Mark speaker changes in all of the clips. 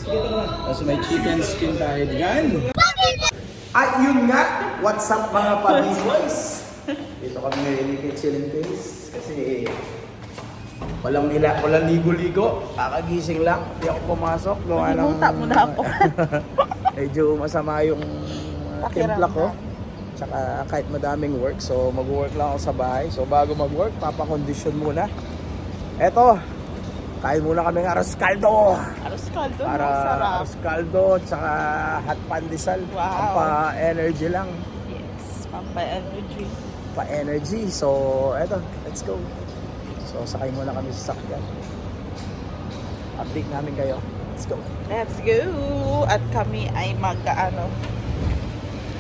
Speaker 1: Tapos may chicken skin tayo dyan. At yun nga, what's up mga pa-boys? Dito kami ngayon ni Chilling Days. Kasi walang ligo-ligo. Kakagising lang. Hindi ako pumasok. Gawa ng...
Speaker 2: Nalimutan mo na ako.
Speaker 1: Medyo masama yung timpla ko. Tsaka kahit madaming work. So mag-work lang ako sa bahay. So bago mag-work, papakondisyon muna. Eto, kain muna kami ng arroz caldo.
Speaker 2: Arroz caldo,
Speaker 1: Para
Speaker 2: sarap.
Speaker 1: arroz caldo, tsaka hot pandesal.
Speaker 2: Wow.
Speaker 1: Pa-energy lang.
Speaker 2: Yes, pampa-energy.
Speaker 1: Pa-energy. So, eto, let's go. So, sakay muna kami sa sakyan. Update namin kayo. Let's go.
Speaker 2: Let's go! At kami ay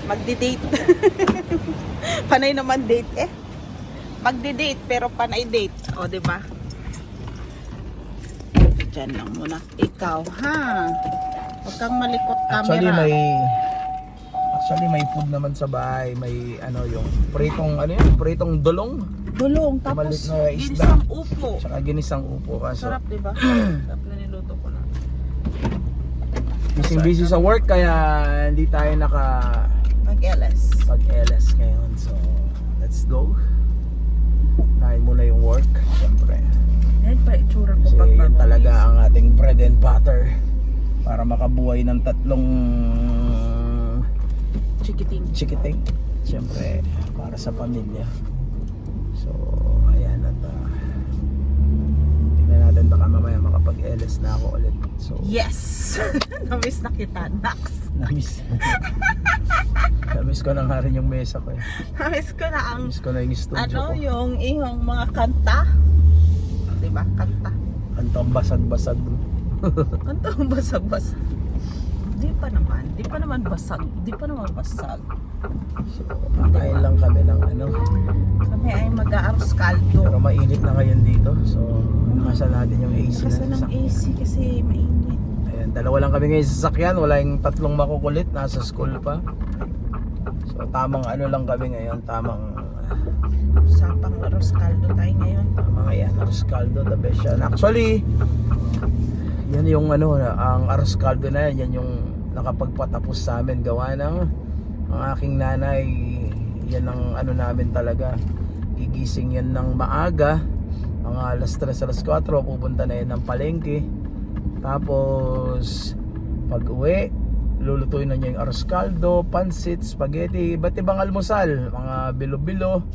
Speaker 2: magdi-date. Panay naman date eh. Magdi-date pero panay date. O, diba? Diyan lang muna. Ikaw, ha? Huwag kang malikot camera.
Speaker 1: Actually may food naman sa bahay. May yung pritong dolong.
Speaker 2: Dulong,
Speaker 1: Maliit
Speaker 2: tapos
Speaker 1: na isda.
Speaker 2: ginisang upo.
Speaker 1: Tsaka ginisang upo kaso.
Speaker 2: Sarap, diba? Sarap na niluto ko na.
Speaker 1: Busy sa work kaya hindi tayo
Speaker 2: Mag-LS.
Speaker 1: pag-LS ngayon. So, let's go. Kain muna yung work. Siyempre.
Speaker 2: Yan pa itsura ko
Speaker 1: Kasi
Speaker 2: pag
Speaker 1: yan talaga ang ating bread and butter. Para makabuhay ng tatlong chikiting. Siyempre, para sa pamilya. So, ayan at tingnan natin baka mamaya makapag-LS na ako ulit. So,
Speaker 2: yes! Namiss na kita, Nax.
Speaker 1: Namiss ko na nga rin yung mesa ko eh.
Speaker 2: Namiss ko na ang
Speaker 1: Namiss ko na yung studio ko.
Speaker 2: yung ihong mga kanta. Diba? Kanta.
Speaker 1: Antong basag-basag.
Speaker 2: Kanta ang basag-basag. Di pa naman basag.
Speaker 1: So, kakain lang kami ng
Speaker 2: Kami ay mag-aaros kaldo.
Speaker 1: pero mainit na ngayon dito. So, nakasan natin yung AC
Speaker 2: Kasi
Speaker 1: na
Speaker 2: ng
Speaker 1: sa
Speaker 2: AC kasi mainit.
Speaker 1: Ayan, dalawa lang kami ngayon sa sasakyan. Wala yung tatlong makukulit. Nasa school pa. So, tamang lang kami ngayon. Tamang
Speaker 2: Usapang aros kaldo tayo ngayon.
Speaker 1: mga yan. Arroz caldo, the best yan. Actually, yan yung ang arroz caldo na yan. Yan yung nakapagpatapos sa amin. Gawa ng ang aking nanay. Yan ang namin talaga. Gigising yan ng maaga. Mga alas 3, alas 4. Pupunta na yan ng palengke. Tapos pag uwi, lulutuin na niya yung arroz caldo, pansit, spaghetti, iba't ibang almusal, mga bilo-bilo.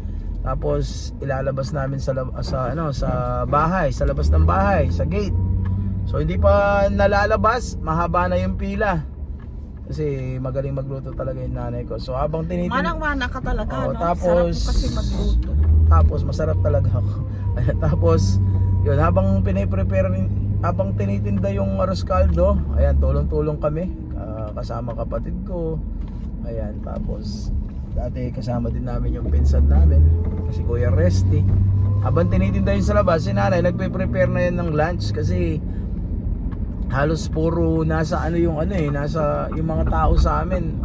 Speaker 1: Tapos ilalabas namin sa bahay, sa labas ng bahay, sa gate. So hindi pa nalalabas, mahaba na yung pila. Kasi magaling magluto talaga yung nanay ko. So habang
Speaker 2: Manang-mana ka talaga, no?
Speaker 1: Tapos
Speaker 2: Sarap mo kasi magluto.
Speaker 1: Tapos masarap talaga ako. Tapos yun, habang tinitinda yung arroz caldo, ayan, tulong-tulong kami, kasama kapatid ko. Ayan, tapos dati kasama din namin yung pinsan namin, kasi Kuya Resty. Habang tinitinda yun sa labas, si nanay nagpe-prepare na yun ng lunch. Kasi halos puro nasa nasa yung mga tao sa amin,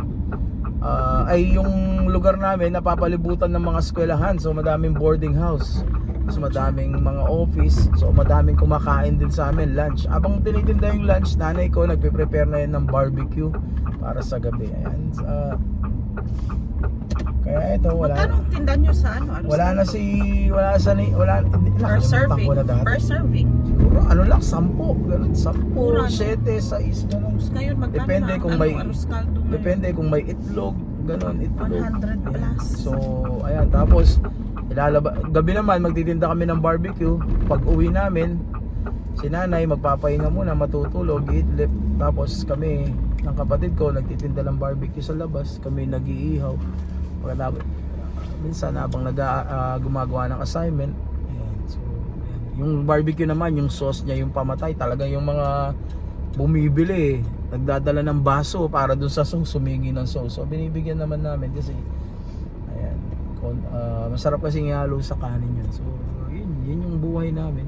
Speaker 1: ay yung lugar namin napapalibutan ng mga eskwelahan. So madaming boarding house, so madaming mga office, so madaming kumakain din sa amin lunch. Habang tinitinda yung lunch, nanay ko nagpe-prepare na yun ng barbecue para sa gabi. Ayan, kaya ito
Speaker 2: Magkano tinda nyo sa per serving? Per serving?
Speaker 1: Siguro lang, 10, ganun, 10, 7, 6, ganun.
Speaker 2: Ngayon magkano
Speaker 1: Depende
Speaker 2: na
Speaker 1: kung
Speaker 2: ang
Speaker 1: may
Speaker 2: arroz caldo ngayon?
Speaker 1: Depende kung may itlog, ganun, itlog.
Speaker 2: 100 plus.
Speaker 1: So, ayan, tapos gabi naman magtitinda kami ng barbecue. Pag uwi namin, si nanay magpapahinga muna, matutulog, idlip. Tapos kami ng kapatid ko nagtitinda ng barbecue sa labas. Kami nag-iihaw. Pagkatapos minsan habang gumagawa ng assignment. Ayan, so ayan. Yung barbecue naman, yung sauce niya, yung pamatay, talaga yung mga bumibili, nagdadala ng baso para dun sa sauce, sumingi ng sauce. So binibigyan naman namin kasi ayan, masarap kasi ihalo sa kanin yun. So yun yung buhay namin.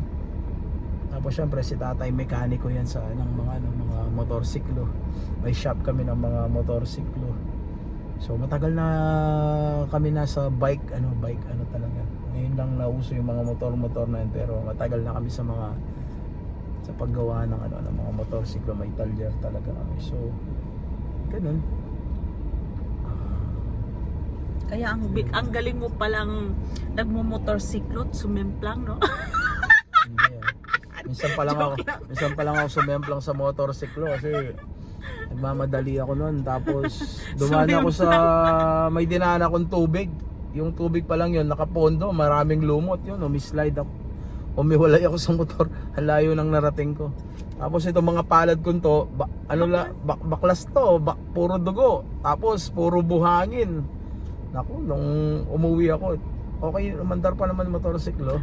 Speaker 1: Tapos syempre si tatay mekaniko yan sa mga motorsiklo. May shop kami ng mga motorsiklo. So matagal na kami nasa bike talaga. Ngayon lang nauso yung mga motor na yun, pero matagal na kami sa sa paggawa ng ng mga motorsiklo. May talyer talaga kami. So, ganun.
Speaker 2: Kaya ang galing mo palang nagmo-motorsiklo, sumemplang, no?
Speaker 1: Hindi minsan pa lang ako sumemplang sa motorsiklo kasi nagmamadali ako noon. Tapos dumaan ako sa may dinaan akong tubig. Yung tubig pa lang yun, nakapondo, maraming lumot yun, umislide ako. Umiwalay ako sa motor, ang layo nang narating ko. Tapos itong mga palad ko to, baklas to, puro dugo. Tapos puro buhangin. Naku, nung umuwi ako, okay, umandar pa naman motorsiklo.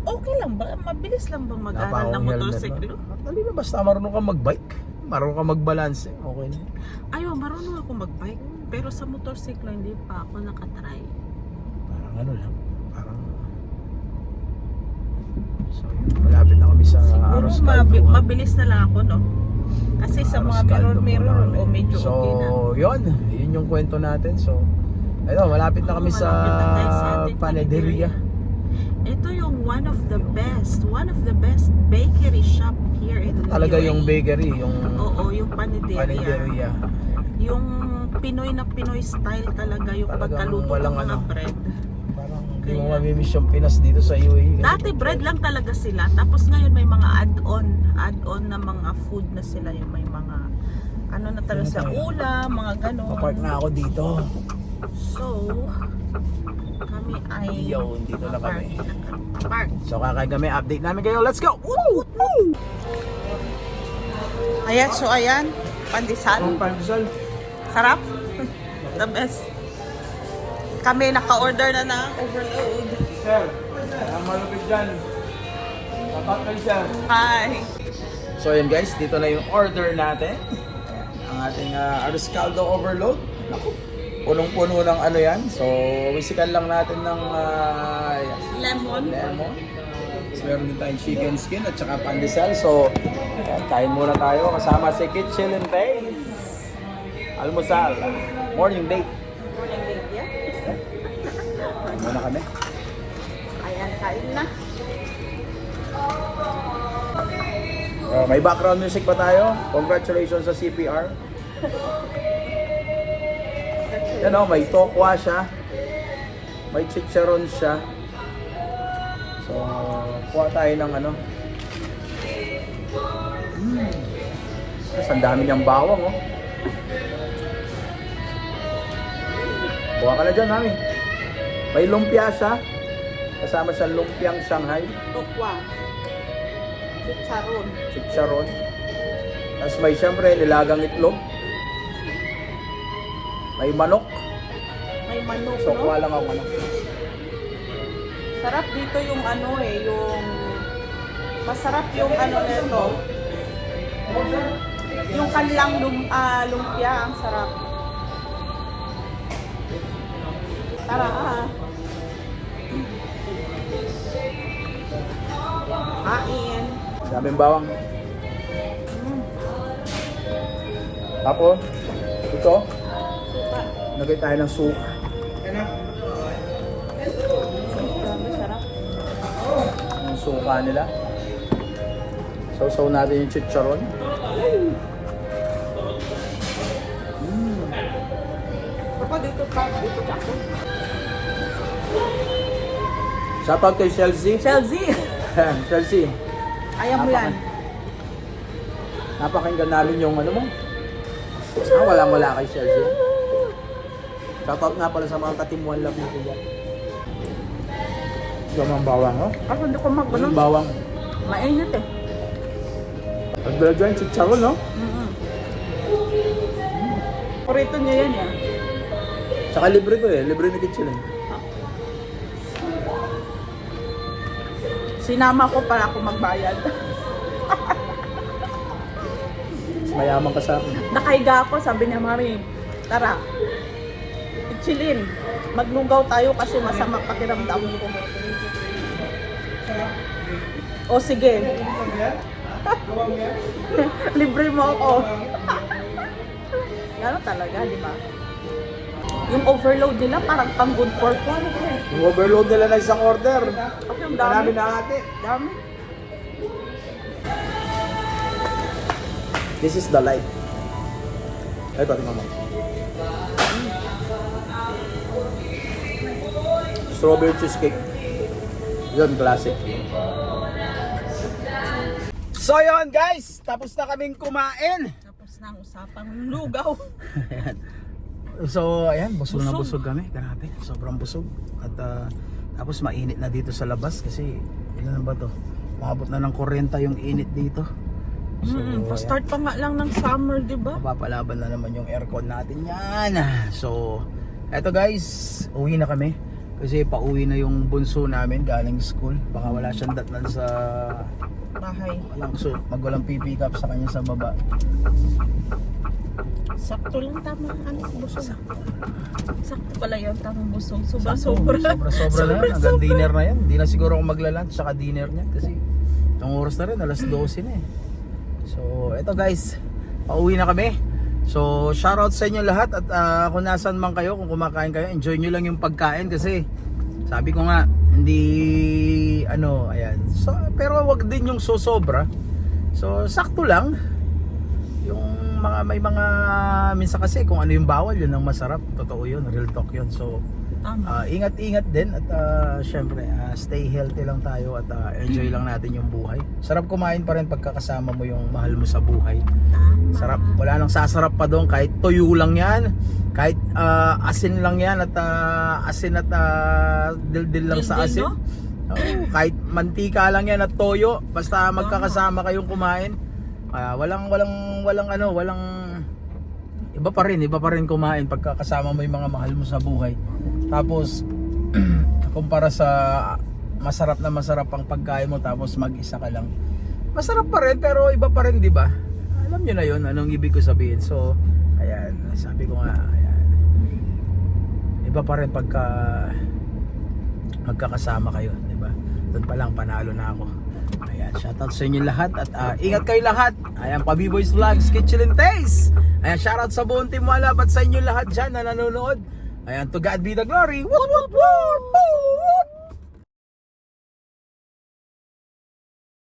Speaker 2: Okay lang ba? Mabilis lang bang mag-aral ng
Speaker 1: Napakong helmet
Speaker 2: motorsiklo?
Speaker 1: nun. Dali na, basta marunong ka mag-bike, marunong ka mag-balance, okay na.
Speaker 2: Ayaw, marunong ako mag-bike. Pero sa motorsiklo, hindi pa ako nakatry.
Speaker 1: Parang ano lang, parang... So yun, malapit na kami sa
Speaker 2: Siguro
Speaker 1: Aros Caldo.
Speaker 2: mabilis na lang ako, no? Kasi sa
Speaker 1: Aros
Speaker 2: mga
Speaker 1: Caldo
Speaker 2: mirror,
Speaker 1: muna kami.
Speaker 2: o medyo
Speaker 1: So
Speaker 2: okay na.
Speaker 1: yun yung kwento natin. So ayun, malapit na kami sa
Speaker 2: Malapit na tayo sa ating
Speaker 1: Panaderia.
Speaker 2: Ito yung one of the best bakery shop here in
Speaker 1: Talaga
Speaker 2: UAE.
Speaker 1: yung bakery, yung
Speaker 2: Oo, yung Panaderia.
Speaker 1: Panaderia.
Speaker 2: Yung Pinoy na Pinoy style talaga yung
Speaker 1: Talagang
Speaker 2: pagkaluto ng
Speaker 1: walang
Speaker 2: mga
Speaker 1: ano.
Speaker 2: bread.
Speaker 1: Parang hindi mo mamimiss yung Pinas dito sa UAE.
Speaker 2: Dati bread lang talaga sila. Tapos ngayon may mga add-on na mga food na sila. Yung may mga ano na talaga sa ulam, mga ganon.
Speaker 1: Papark na ako dito.
Speaker 2: So, kami ay
Speaker 1: Yo, dito na kami.
Speaker 2: park.
Speaker 1: So kakain kami, update namin kayo. Let's go! Woo! Woo!
Speaker 2: Ayan, so ayan, pandesal.
Speaker 1: Ang pandesal.
Speaker 2: Sarap. The best. Kami naka-order na ng overload.
Speaker 1: Sir, ang malupit dyan. Tapat kayo, sir.
Speaker 2: Hi.
Speaker 1: So yun guys, dito na yung order natin. Ang ating Aros Caldo overload. Naku, punong-puno ng ano yan. So, wisikan lang natin ng
Speaker 2: Lemon.
Speaker 1: So, meron din tayong chicken skin at saka pandesal. So, ayan, kain muna tayo kasama si Kitchen and Tay. Almusal. Morning date. Kain muna kami.
Speaker 2: Ayan, kain na.
Speaker 1: May background music pa tayo. Congratulations sa CPR. Yan o, may tokwa siya. May chicharon siya. So, kuha tayo ng ano. Ang dami niyang bawang oh. Kuha ka na dyan, mami. May lumpia siya. Kasama siya lumpiang Shanghai.
Speaker 2: Tukwa. Chicharon.
Speaker 1: Chicharon. Tapos may siyempre nilagang itlog. May manok.
Speaker 2: May manok,
Speaker 1: So,
Speaker 2: no?
Speaker 1: kuha lang ako manok.
Speaker 2: Sarap dito yung ano yung masarap yung ano nito. Yung kanilang lumpia, ang sarap. Tara, kain.
Speaker 1: Daming bawang. Tapos, ito, nagay tayo ng suka.
Speaker 2: Grabe, sarap.
Speaker 1: Yung suka nila. Sausaw natin yung chicharon.
Speaker 2: Ako dito ako.
Speaker 1: Shoutout kay Chelsea.
Speaker 2: Chelsea.
Speaker 1: Chelsea,
Speaker 2: Ayaw mo yan.
Speaker 1: napakinggan namin yung ano mo. Walang-wala kay Chelsea. Shoutout nga pala sa mga katimuan love natin dyan. Gamang bawang, oh.
Speaker 2: Kasi hindi ko mag-ano.
Speaker 1: Yung bawang.
Speaker 2: Mainit eh.
Speaker 1: Nagdala dyan, chicharon, no?
Speaker 2: Paborito niya yan eh.
Speaker 1: Tsaka libre to eh. Libre ni Kitchen eh.
Speaker 2: Sinama ko para ako magbayad.
Speaker 1: Mas mayaman ka sa akin.
Speaker 2: Nakahiga ako, sabi niya, Mami, tara, chillin. Maglugaw tayo kasi masama pakiramdam ko. O sige. Libre mo ako. Gano'n talaga, di ba? Yung overload nila parang pang good for fun.
Speaker 1: Yung overload nila na isang order.
Speaker 2: Kasi ang
Speaker 1: Marami
Speaker 2: dami.
Speaker 1: na ate.
Speaker 2: Dami.
Speaker 1: This is the light. Ito, tingnan mo. Strawberry cheesecake. Yun, classic. So yun guys, tapos na kaming kumain.
Speaker 2: Tapos na ang usapang lugaw.
Speaker 1: Ayan. So ayan, busog na
Speaker 2: Busog.
Speaker 1: busog kami. Grabe, sobrang busog. At tapos mainit na dito sa labas kasi ilan na ba to? Maabot na ng 40 yung init dito. So,
Speaker 2: Pa-start pa nga lang ng summer, di ba?
Speaker 1: papalaban na naman yung aircon natin yan. So, eto guys, uwi na kami. Kasi pauwi na yung bunso namin galing school. Baka wala siyang datnan sa
Speaker 2: Bahay.
Speaker 1: walang pipick up sa kanya sa baba.
Speaker 2: Sakto lang, tama. Ano, busog. Sakto pala yun, tamang busog.
Speaker 1: Sobra
Speaker 2: Sobra-sobra.
Speaker 1: na yan. Hanggang dinner na yan. Hindi na siguro ako magla-lunch saka dinner niya. Kasi itong oras na rin, alas 12 na eh. So, eto guys, pauwi na kami. So, shoutout sa inyo lahat. At kung nasan man kayo, kung kumakain kayo, enjoy nyo lang yung pagkain. Kasi sabi ko nga, hindi ayan. So, pero wag din yung sosobra. So, sakto lang. Yung may mga minsan kasi kung ano yung bawal, yun ang masarap. Totoo yun, real talk yun. So,
Speaker 2: Tama.
Speaker 1: ingat-ingat din at syempre stay healthy lang tayo at enjoy lang natin yung buhay. Sarap kumain pa rin pagkakasama mo yung mahal mo sa buhay.
Speaker 2: Tama.
Speaker 1: Sarap, wala nang sasarap pa doon kahit tuyo lang yan, kahit asin lang yan at asin at dildil lang sa
Speaker 2: Dildil,
Speaker 1: asin.
Speaker 2: no?
Speaker 1: Oo, kahit mantika lang yan at toyo, basta magkakasama kayong kumain. Walang iba pa rin kumain pagkakasama mo yung mga mahal mo sa buhay. Tapos kumpara sa masarap ang pagkain mo tapos mag-isa ka lang. Masarap pa rin pero iba pa rin, 'di ba? Alam niyo na 'yon, anong ibig ko sabihin. So, ayan, sabi ko nga, ayan. Iba pa rin pagka magkakasama kayo, 'di ba? Doon pa lang panalo na ako. Ayan, shoutout sa inyo lahat at ingat kayo lahat. Ayan, Pa-B-Boys Vlogs, Kitchen and Taste. Ayan, shoutout sa buong team Walab at sa inyo lahat dyan na nanonood. Ayan, to God be the glory. Woot woot woot!